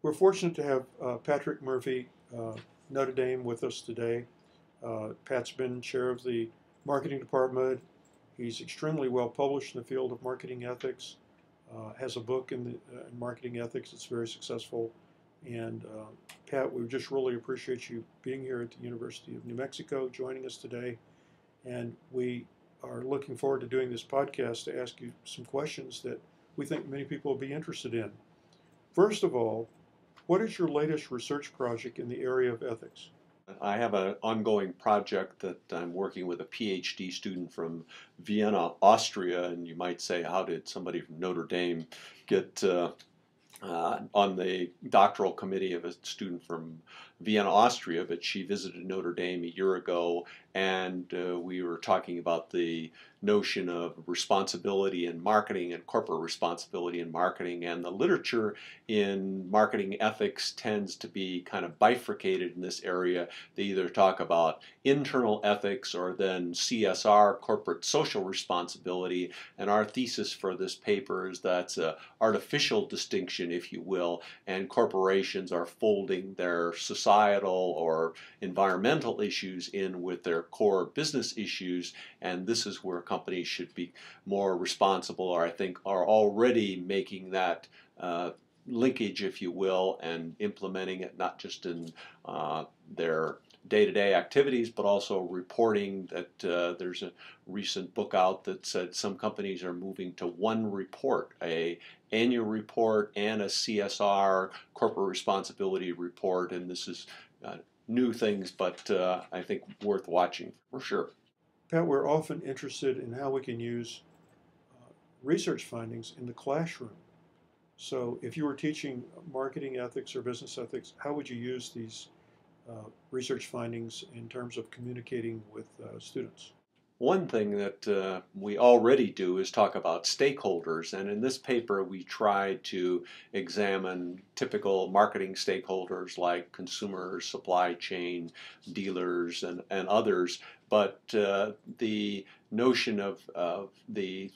We're fortunate to have Patrick Murphy, Notre Dame, with us today. Pat's been chair of the marketing department. He's extremely well published in the field of marketing ethics, has a book in marketing ethics that's very successful. And Pat, we just really appreciate you being here at the University of New Mexico, joining us today. And we are looking forward to doing this podcast to ask you some questions that we think many people will be interested in. First of all, what is your latest research project in the area of ethics? I have an ongoing project that I'm working with a PhD student from Vienna, Austria, and you might say, how did somebody from Notre Dame get on the doctoral committee of a student from Vienna, Austria? But she visited Notre Dame a year ago, and we were talking about the notion of responsibility in marketing and corporate responsibility in marketing, and the literature in marketing ethics tends to be kind of bifurcated in this area. They either talk about internal ethics or then CSR, corporate social responsibility, and our thesis for this paper is that's an artificial distinction, if you will, and corporations are folding their societal or environmental issues in with their core business issues, and this is where companies should be more responsible, or I think are already making that linkage, if you will, and implementing it not just in their day-to-day activities, but also reporting that there's a recent book out that said some companies are moving to one report, a annual report and a CSR, corporate responsibility report, and this is new things, but I think worth watching for sure. Pat, we're often interested in how we can use research findings in the classroom. So if you were teaching marketing ethics or business ethics, how would you use these research findings in terms of communicating with students? One thing that we already do is talk about stakeholders, and in this paper we try to examine typical marketing stakeholders like consumers, supply chain, dealers, and others, but the notion of the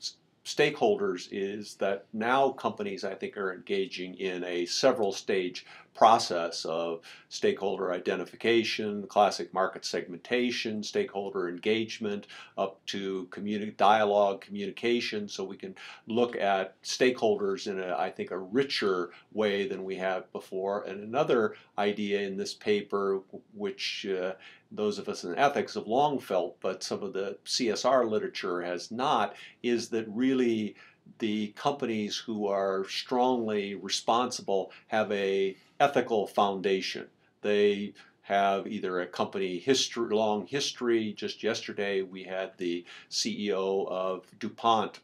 stakeholders is that now companies, I think, are engaging in a several stage process of stakeholder identification, classic market segmentation, stakeholder engagement, up to community dialogue, communication, so we can look at stakeholders in I think, a richer way than we have before. And another idea in this paper, which those of us in ethics have long felt, but some of the CSR literature has not, is that really the companies who are strongly responsible have a ethical foundation. They have either a company long history. Just yesterday we had the CEO of DuPont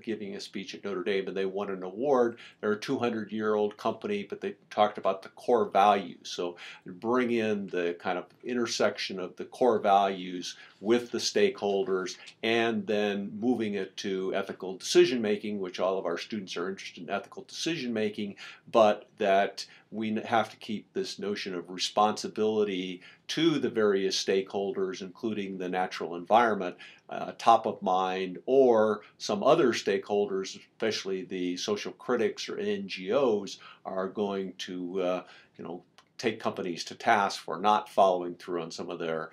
giving a speech at Notre Dame, and they won an award. They're a 200-year-old company, but they talked about the core values. So bring in the kind of intersection of the core values with the stakeholders, and then moving it to ethical decision making, which all of our students are interested in ethical decision making, but that we have to keep this notion of responsibility to the various stakeholders, including the natural environment, top of mind, or some other stakeholders, especially the social critics or NGOs, are going to take companies to task for not following through on some of their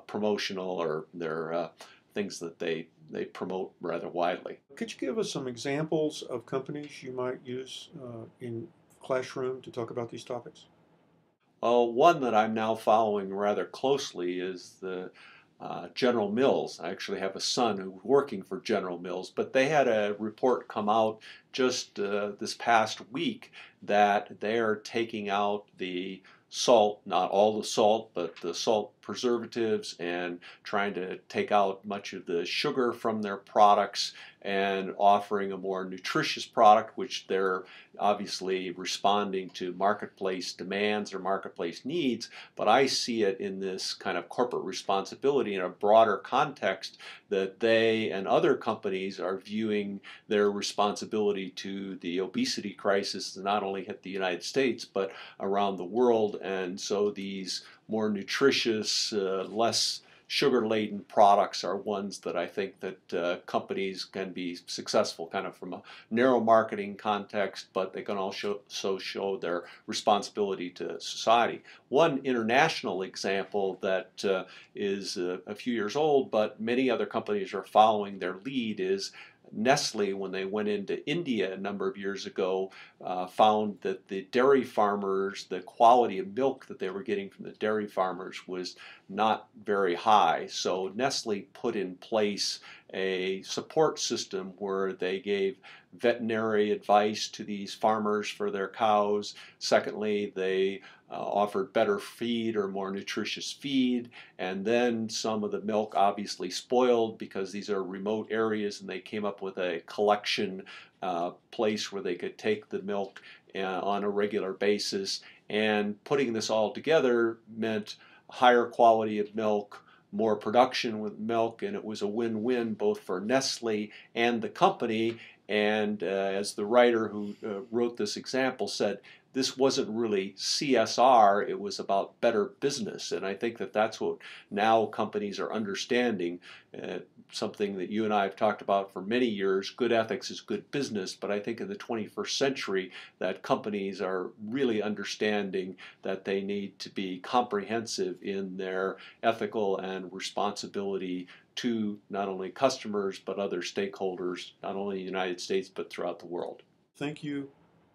promotional or their things that they promote rather widely. Could you give us some examples of companies you might use in classroom to talk about these topics? One that I'm now following rather closely is the General Mills. I actually have a son who's working for General Mills, but they had a report come out just this past week that they're taking out the salt, not all the salt, but the salt preservatives, and trying to take out much of the sugar from their products and offering a more nutritious product, which they're obviously responding to marketplace demands or marketplace needs. But I see it in this kind of corporate responsibility in a broader context, that they and other companies are viewing their responsibility to the obesity crisis that not only hit the United States but around the world. And so these more nutritious, less sugar-laden products are ones that I think that companies can be successful kind of from a narrow marketing context, but they can also show their responsibility to society. One international example that is a few years old, but many other companies are following their lead is Nestle, when they went into India a number of years ago, found that the dairy farmers, the quality of milk that they were getting from the dairy farmers was not very high. So Nestle put in place a support system where they gave veterinary advice to these farmers for their cows. Secondly, they offered better feed or more nutritious feed, and then some of the milk obviously spoiled because these are remote areas, and they came up with a collection place where they could take the milk on a regular basis. And putting this all together meant higher quality of milk, more production with milk, and it was a win-win both for Nestle and the company. And as the writer who wrote this example said, this wasn't really CSR, it was about better business. And I think that that's what now companies are understanding, something that you and I have talked about for many years. Good ethics is good business, but I think in the 21st century that companies are really understanding that they need to be comprehensive in their ethical and responsibility to not only customers but other stakeholders, not only in the United States but throughout the world. Thank you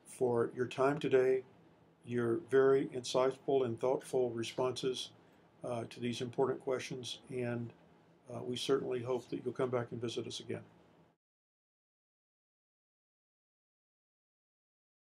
for your time today, your very insightful and thoughtful responses to these important questions, and we certainly hope that you'll come back and visit us again.